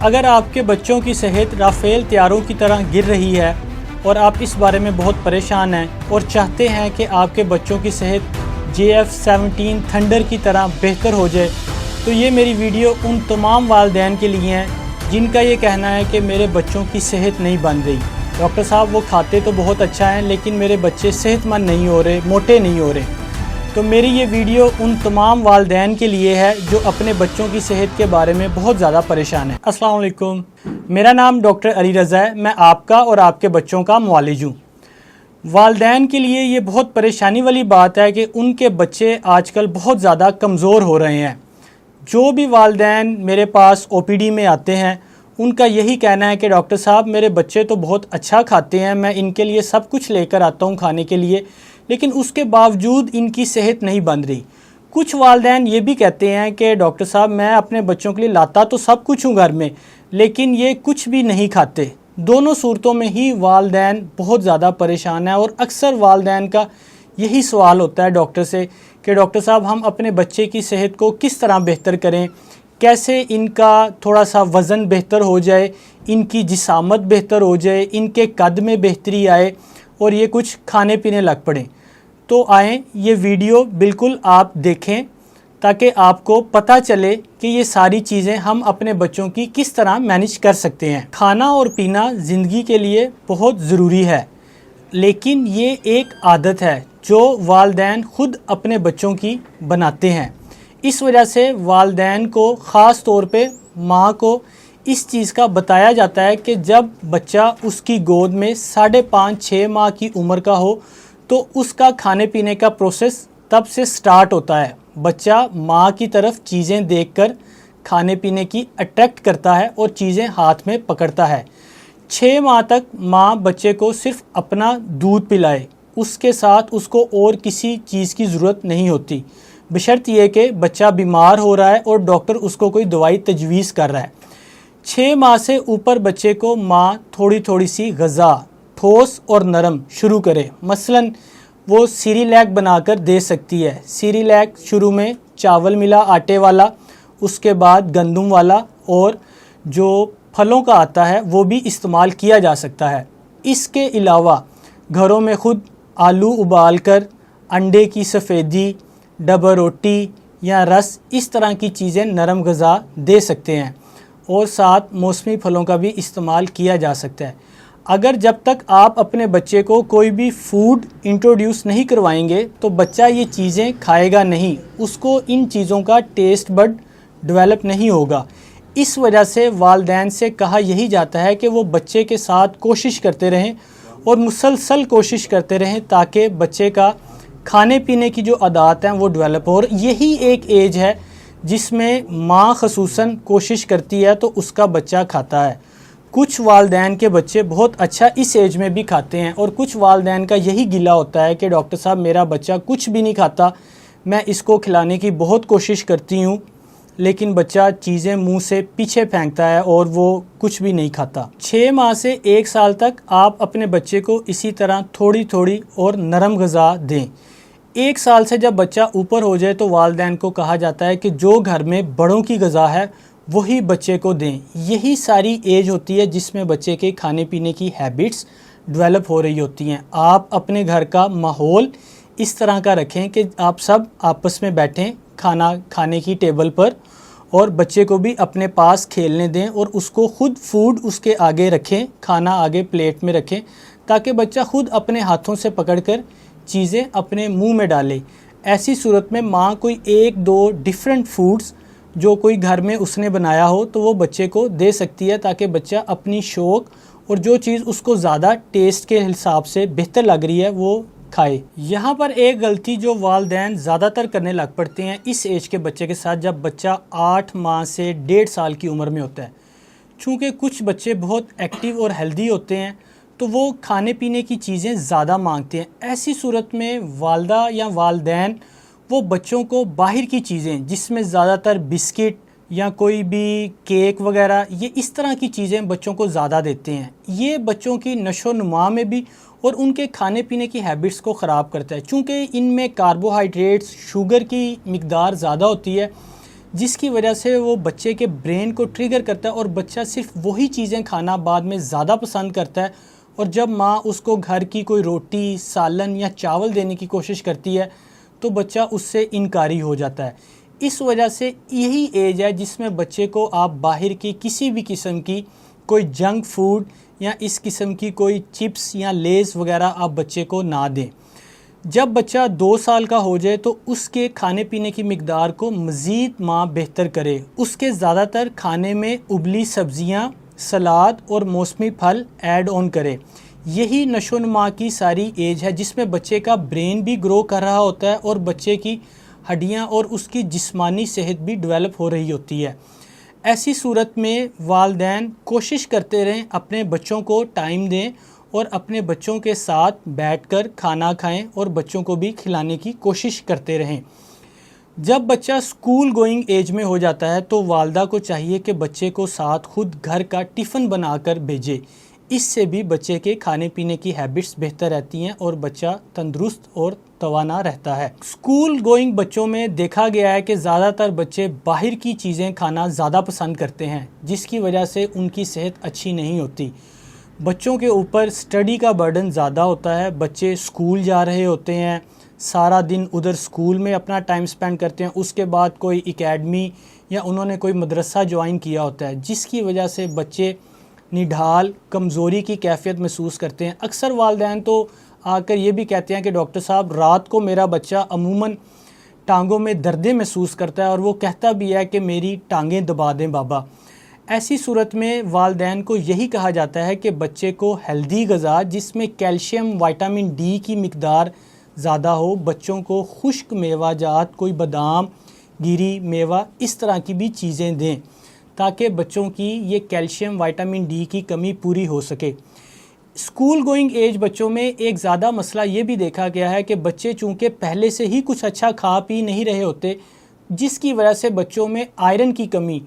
اگر آپ کے بچوں کی صحت رافیل طیاروں کی طرح گر رہی ہے اور آپ اس بارے میں بہت پریشان ہیں اور چاہتے ہیں کہ آپ کے بچوں کی صحت JF-17 تھنڈر کی طرح بہتر ہو جائے، تو یہ میری ویڈیو ان تمام والدین کے لیے ہیں جن کا یہ کہنا ہے کہ میرے بچوں کی صحت نہیں بن رہی، ڈاکٹر صاحب وہ کھاتے تو بہت اچھا ہیں لیکن میرے بچے صحت مند نہیں ہو رہے، موٹے نہیں ہو رہے۔ تو میری یہ ویڈیو ان تمام والدین کے لیے ہے جو اپنے بچوں کی صحت کے بارے میں بہت زیادہ پریشان ہیں۔ السلام علیکم، میرا نام ڈاکٹر علی رضا ہے، میں آپ کا اور آپ کے بچوں کا معالج ہوں۔ والدین کے لیے یہ بہت پریشانی والی بات ہے کہ ان کے بچے آج کل بہت زیادہ کمزور ہو رہے ہیں۔ جو بھی والدین میرے پاس OPD میں آتے ہیں ان کا یہی کہنا ہے کہ ڈاکٹر صاحب میرے بچے تو بہت اچھا کھاتے ہیں، میں ان کے لیے سب کچھ لے کر آتا ہوں کھانے کے لیے، لیکن اس کے باوجود ان کی صحت نہیں بن رہی۔ کچھ والدین یہ بھی کہتے ہیں کہ ڈاکٹر صاحب میں اپنے بچوں کے لیے لاتا تو سب کچھ ہوں گھر میں، لیکن یہ کچھ بھی نہیں کھاتے۔ دونوں صورتوں میں ہی والدین بہت زیادہ پریشان ہیں، اور اکثر والدین کا یہی سوال ہوتا ہے ڈاکٹر سے کہ ڈاکٹر صاحب ہم اپنے بچے کی صحت کو کس طرح بہتر کریں، کیسے ان کا تھوڑا سا وزن بہتر ہو جائے، ان کی جسامت بہتر ہو جائے، ان کے قد میں بہتری آئے اور یہ کچھ کھانے پینے لگ پڑیں۔ تو آئیں یہ ویڈیو بالکل آپ دیکھیں تاکہ آپ کو پتہ چلے کہ یہ ساری چیزیں ہم اپنے بچوں کی کس طرح مینیج کر سکتے ہیں۔ کھانا اور پینا زندگی کے لیے بہت ضروری ہے، لیکن یہ ایک عادت ہے جو والدین خود اپنے بچوں کی بناتے ہیں۔ اس وجہ سے والدین کو، خاص طور پہ ماں کو، اس چیز کا بتایا جاتا ہے کہ جب بچہ اس کی گود میں 5.5-6 ماہ کی عمر کا ہو تو اس کا کھانے پینے کا پروسیس تب سے سٹارٹ ہوتا ہے۔ بچہ ماں کی طرف چیزیں دیکھ کر کھانے پینے کی اٹریکٹ کرتا ہے اور چیزیں ہاتھ میں پکڑتا ہے۔ 6 ماہ تک ماں بچے کو صرف اپنا دودھ پلائے، اس کے ساتھ اس کو اور کسی چیز کی ضرورت نہیں ہوتی، بشرط یہ کہ بچہ بیمار ہو رہا ہے اور ڈاکٹر اس کو کوئی دوائی تجویز کر رہا ہے۔ 6 ماہ سے اوپر بچے کو ماں تھوڑی تھوڑی سی غذا ٹھوس اور نرم شروع کرے، مثلاً وہ سیریلیک بنا کر دے سکتی ہے۔ سیریلیک شروع میں چاول ملا آٹے والا، اس کے بعد گندم والا، اور جو پھلوں کا آتا ہے وہ بھی استعمال کیا جا سکتا ہے۔ اس کے علاوہ گھروں میں خود آلو ابال کر، انڈے کی سفیدی، ڈبل روٹی یا رس، اس طرح کی چیزیں نرم غذا دے سکتے ہیں، اور ساتھ موسمی پھلوں کا بھی استعمال کیا جا سکتا ہے۔ اگر جب تک آپ اپنے بچے کو کوئی بھی فوڈ انٹروڈیوس نہیں کروائیں گے تو بچہ یہ چیزیں کھائے گا نہیں، اس کو ان چیزوں کا ٹیسٹ بڈ ڈیولپ نہیں ہوگا۔ اس وجہ سے والدین سے کہا یہی جاتا ہے کہ وہ بچے کے ساتھ کوشش کرتے رہیں اور مسلسل کوشش کرتے رہیں تاکہ بچے کا کھانے پینے کی جو عادات ہیں وہ ڈیولپ ہو۔ اور یہی ایک ایج ہے جس میں ماں خصوصاً کوشش کرتی ہے تو اس کا بچہ کھاتا ہے۔ کچھ والدین کے بچے بہت اچھا اس ایج میں بھی کھاتے ہیں، اور کچھ والدین کا یہی گلہ ہوتا ہے کہ ڈاکٹر صاحب میرا بچہ کچھ بھی نہیں کھاتا، میں اس کو کھلانے کی بہت کوشش کرتی ہوں لیکن بچہ چیزیں منہ سے پیچھے پھینکتا ہے اور وہ کچھ بھی نہیں کھاتا۔ 6 ماہ سے 1 سال تک آپ اپنے بچے کو اسی طرح تھوڑی تھوڑی اور نرم غذا دیں۔ 1 سال سے جب بچہ اوپر ہو جائے تو والدین کو کہا جاتا ہے کہ جو گھر میں بڑوں کی غذا ہے وہی بچے کو دیں۔ یہی ساری ایج ہوتی ہے جس میں بچے کے کھانے پینے کی ہیبٹس ڈیولپ ہو رہی ہوتی ہیں۔ آپ اپنے گھر کا ماحول اس طرح کا رکھیں کہ آپ سب آپس میں بیٹھیں کھانا کھانے کی ٹیبل پر، اور بچے کو بھی اپنے پاس کھیلنے دیں اور اس کو خود فوڈ اس کے آگے رکھیں، کھانا آگے پلیٹ میں رکھیں تاکہ بچہ خود اپنے ہاتھوں سے پکڑ کر چیزیں اپنے منہ میں ڈالے۔ ایسی صورت میں ماں کوئی 1-2 ڈیفرنٹ فوڈز جو کوئی گھر میں اس نے بنایا ہو تو وہ بچے کو دے سکتی ہے تاکہ بچہ اپنی شوق اور جو چیز اس کو زیادہ ٹیسٹ کے حساب سے بہتر لگ رہی ہے وہ کھائے۔ یہاں پر ایک غلطی جو والدین زیادہ تر کرنے لگ پڑتے ہیں اس ایج کے بچے کے ساتھ، جب بچہ 8 ماہ سے 1.5 سال کی عمر میں ہوتا ہے، چونکہ کچھ بچے بہت ایکٹیو اور ہیلدی ہوتے ہیں تو وہ کھانے پینے کی چیزیں زیادہ مانگتے ہیں۔ ایسی صورت میں والدہ یا والدین وہ بچوں کو باہر کی چیزیں جس میں زیادہ تر بسکٹ یا کوئی بھی کیک وغیرہ، یہ اس طرح کی چیزیں بچوں کو زیادہ دیتے ہیں۔ یہ بچوں کی نشو و نما میں بھی اور ان کے کھانے پینے کی ہیبٹس کو خراب کرتا ہے، چونکہ ان میں کاربوہائیڈریٹس، شوگر کی مقدار زیادہ ہوتی ہے جس کی وجہ سے وہ بچے کے برین کو ٹریگر کرتا ہے اور بچہ صرف وہی چیزیں کھانا بعد میں زیادہ پسند کرتا ہے، اور جب ماں اس کو گھر کی کوئی روٹی، سالن یا چاول دینے کی کوشش کرتی ہے تو بچہ اس سے انکاری ہو جاتا ہے۔ اس وجہ سے یہی ایج ہے جس میں بچے کو آپ باہر کی کسی بھی قسم کی کوئی جنک فوڈ یا اس قسم کی کوئی چپس یا لیز وغیرہ آپ بچے کو نہ دیں۔ جب بچہ 2 سال کا ہو جائے تو اس کے کھانے پینے کی مقدار کو مزید ماں بہتر کرے، اس کے زیادہ تر کھانے میں ابلی سبزیاں، سلاد اور موسمی پھل ایڈ آن کرے۔ یہی نشو و نما کی ساری ایج ہے جس میں بچے کا برین بھی گرو کر رہا ہوتا ہے اور بچے کی ہڈیاں اور اس کی جسمانی صحت بھی ڈیولپ ہو رہی ہوتی ہے۔ ایسی صورت میں والدین کوشش کرتے رہیں اپنے بچوں کو ٹائم دیں اور اپنے بچوں کے ساتھ بیٹھ کر کھانا کھائیں اور بچوں کو بھی کھلانے کی کوشش کرتے رہیں۔ جب بچہ اسکول گوئنگ ایج میں ہو جاتا ہے تو والدہ کو چاہیے کہ بچے کو ساتھ خود گھر کا ٹفن بنا کر بھیجے۔ اس سے بھی بچے کے کھانے پینے کی ہیبٹس بہتر رہتی ہیں اور بچہ تندرست اور توانا رہتا ہے۔ اسکول گوئنگ بچوں میں دیکھا گیا ہے کہ زیادہ تر بچے باہر کی چیزیں کھانا زیادہ پسند کرتے ہیں، جس کی وجہ سے ان کی صحت اچھی نہیں ہوتی۔ بچوں کے اوپر اسٹڈی کا برڈن زیادہ ہوتا ہے، بچے اسکول جا رہے ہوتے ہیں، سارا دن ادھر اسکول میں اپنا ٹائم سپینڈ کرتے ہیں، اس کے بعد کوئی اکیڈمی یا انہوں نے کوئی مدرسہ جوائن کیا ہوتا ہے، جس کی وجہ سے بچے نڈھال، کمزوری کی کیفیت محسوس کرتے ہیں۔ اکثر والدین تو آ کر یہ بھی کہتے ہیں کہ ڈاکٹر صاحب رات کو میرا بچہ عموماً ٹانگوں میں دردیں محسوس کرتا ہے اور وہ کہتا بھی ہے کہ میری ٹانگیں دبا دیں بابا۔ ایسی صورت میں والدین کو یہی کہا جاتا ہے کہ بچے کو ہیلدی غذا جس میں کیلشیم، وٹامن ڈی کی مقدار زیادہ ہو، بچوں کو خشک میوہ جات، کوئی بادام، گیری میوہ، اس طرح کی بھی چیزیں دیں تاکہ بچوں کی یہ کیلشیم، وٹامن ڈی کی کمی پوری ہو سکے۔ اسکول گوئنگ ایج بچوں میں ایک زیادہ مسئلہ یہ بھی دیکھا گیا ہے کہ بچے چونکہ پہلے سے ہی کچھ اچھا کھا پی نہیں رہے ہوتے، جس کی وجہ سے بچوں میں آئرن کی کمی،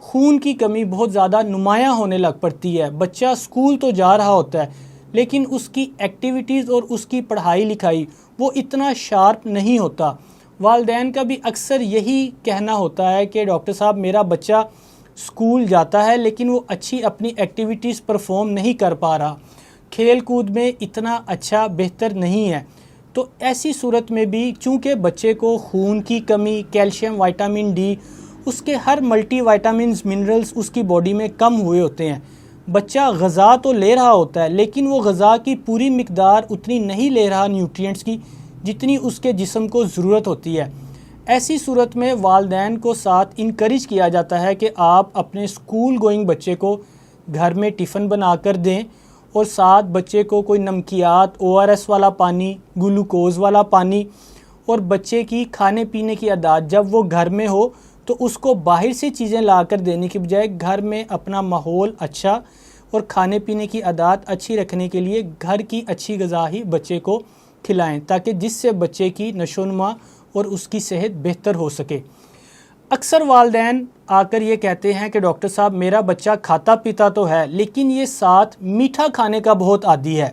خون کی کمی بہت زیادہ نمایاں ہونے لگ پڑتی ہے۔ بچہ اسکول تو جا رہا ہوتا ہے لیکن اس کی ایکٹیویٹیز اور اس کی پڑھائی لکھائی وہ اتنا شارپ نہیں ہوتا۔ والدین کا بھی اکثر یہی کہنا ہوتا ہے کہ ڈاکٹر صاحب میرا بچہ اسکول جاتا ہے لیکن وہ اچھی اپنی ایکٹیویٹیز پرفارم نہیں کر پا رہا، کھیل کود میں اتنا اچھا بہتر نہیں ہے۔ تو ایسی صورت میں بھی چونکہ بچے کو خون کی کمی، کیلشیم، وٹامن ڈی، اس کے ہر ملٹی وائٹامنز، منرلز اس کی باڈی میں کم ہوئے ہوتے ہیں۔ بچہ غذا تو لے رہا ہوتا ہے لیکن وہ غذا کی پوری مقدار اتنی نہیں لے رہا نیوٹرینٹس کی جتنی اس کے جسم کو ضرورت ہوتی ہے۔ ایسی صورت میں والدین کو ساتھ انکریج کیا جاتا ہے کہ آپ اپنے اسکول گوئنگ بچے کو گھر میں ٹفن بنا کر دیں اور ساتھ بچے کو کوئی نمکیات، ORS والا پانی، گلوکوز والا پانی، اور بچے کی کھانے پینے کی عادات جب وہ گھر میں ہو تو اس کو باہر سے چیزیں لا کر دینے کی بجائے گھر میں اپنا ماحول اچھا اور کھانے پینے کی عادات اچھی رکھنے کے لیے گھر کی اچھی غذا ہی بچے کو کھلائیں تاکہ جس سے بچے کی نشو و نما اور اس کی صحت بہتر ہو سکے۔ اکثر والدین آ کر یہ کہتے ہیں کہ ڈاکٹر صاحب میرا بچہ کھاتا پیتا تو ہے لیکن یہ ساتھ میٹھا کھانے کا بہت عادی ہے،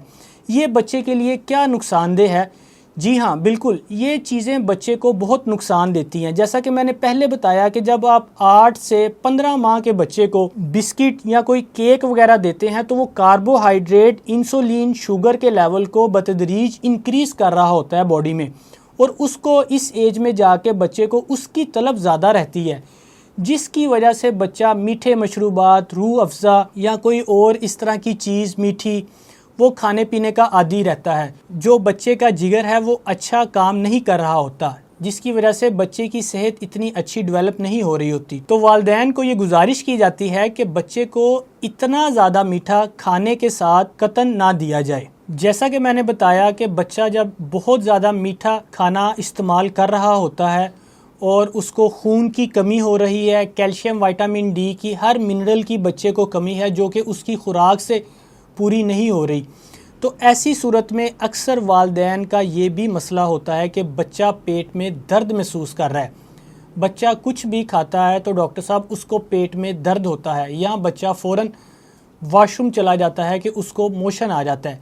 یہ بچے کے لیے کیا نقصان دہ ہے؟ جی ہاں بالکل، یہ چیزیں بچے کو بہت نقصان دیتی ہیں۔ جیسا کہ میں نے پہلے بتایا کہ جب آپ 8 سے 15 ماہ کے بچے کو بسکٹ یا کوئی کیک وغیرہ دیتے ہیں تو وہ کاربوہائیڈریٹ، انسولین، شوگر کے لیول کو بتدریج انکریز کر رہا ہوتا ہے باڈی میں، اور اس کو اس ایج میں جا کے بچے کو اس کی طلب زیادہ رہتی ہے، جس کی وجہ سے بچہ میٹھے مشروبات، روح افزا یا کوئی اور اس طرح کی چیز میٹھی وہ کھانے پینے کا عادی رہتا ہے۔ جو بچے کا جگر ہے وہ اچھا کام نہیں کر رہا ہوتا، جس کی وجہ سے بچے کی صحت اتنی اچھی ڈیولپ نہیں ہو رہی ہوتی۔ تو والدین کو یہ گزارش کی جاتی ہے کہ بچے کو اتنا زیادہ میٹھا کھانے کے ساتھ قطعاً نہ دیا جائے۔ جیسا کہ میں نے بتایا کہ بچہ جب بہت زیادہ میٹھا کھانا استعمال کر رہا ہوتا ہے اور اس کو خون کی کمی ہو رہی ہے، کیلشیم، وٹامن ڈی کی، ہر منرل کی بچے کو کمی ہے جو کہ اس کی خوراک سے پوری نہیں ہو رہی، تو ایسی صورت میں اکثر والدین کا یہ بھی مسئلہ ہوتا ہے کہ بچہ پیٹ میں درد محسوس کر رہا ہے۔ بچہ کچھ بھی کھاتا ہے تو ڈاکٹر صاحب اس کو پیٹ میں درد ہوتا ہے، یا بچہ فوراً واش روم چلا جاتا ہے کہ اس کو موشن آ جاتا ہے۔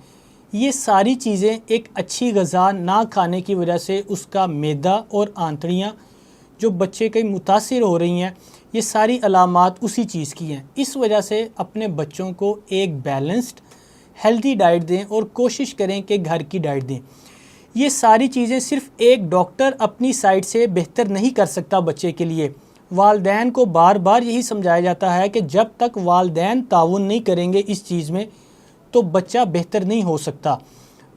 یہ ساری چیزیں ایک اچھی غذا نہ کھانے کی وجہ سے اس کا معدہ اور آنتڑیاں جو بچے کئی متاثر ہو رہی ہیں، یہ ساری علامات اسی چیز کی ہیں۔ اس وجہ سے اپنے بچوں کو ایک بیلنسڈ ہیلتھی ڈائٹ دیں اور کوشش کریں کہ گھر کی ڈائٹ دیں۔ یہ ساری چیزیں صرف ایک ڈاکٹر اپنی سائٹ سے بہتر نہیں کر سکتا بچے کے لیے۔ والدین کو بار بار یہی سمجھایا جاتا ہے کہ جب تک والدین تعاون نہیں کریں گے اس چیز میں تو بچہ بہتر نہیں ہو سکتا۔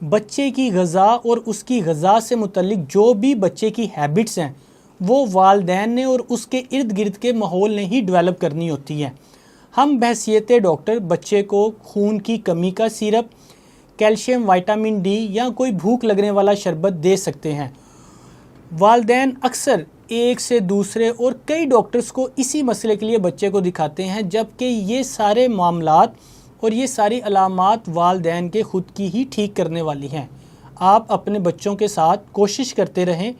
بچے کی غذا اور اس کی غذا سے متعلق جو بھی بچے کی ہیبٹس ہیں وہ والدین نے اور اس کے ارد گرد کے ماحول نے ہی ڈیولپ کرنی ہوتی ہیں۔ ہم بحیثیت ڈاکٹر بچے کو خون کی کمی کا سیرپ، کیلشیم، وائٹامن ڈی یا کوئی بھوک لگنے والا شربت دے سکتے ہیں۔ والدین اکثر ایک سے دوسرے اور کئی ڈاکٹرز کو اسی مسئلے کے لیے بچے کو دکھاتے ہیں، جبکہ یہ سارے معاملات اور یہ ساری علامات والدین کے خود کی ہی ٹھیک کرنے والی ہیں۔ آپ اپنے بچوں کے ساتھ کوشش کرتے رہیں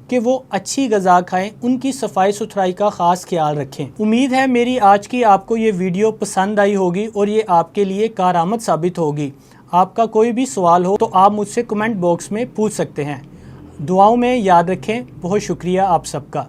کہ وہ اچھی غذا کھائیں، ان کی صفائی ستھرائی کا خاص خیال رکھیں۔ امید ہے میری آج کی آپ کو یہ ویڈیو پسند آئی ہوگی اور یہ آپ کے لیے کارآمد ثابت ہوگی۔ آپ کا کوئی بھی سوال ہو تو آپ مجھ سے کمنٹ باکس میں پوچھ سکتے ہیں۔ دعاؤں میں یاد رکھیں۔ بہت شکریہ آپ سب کا۔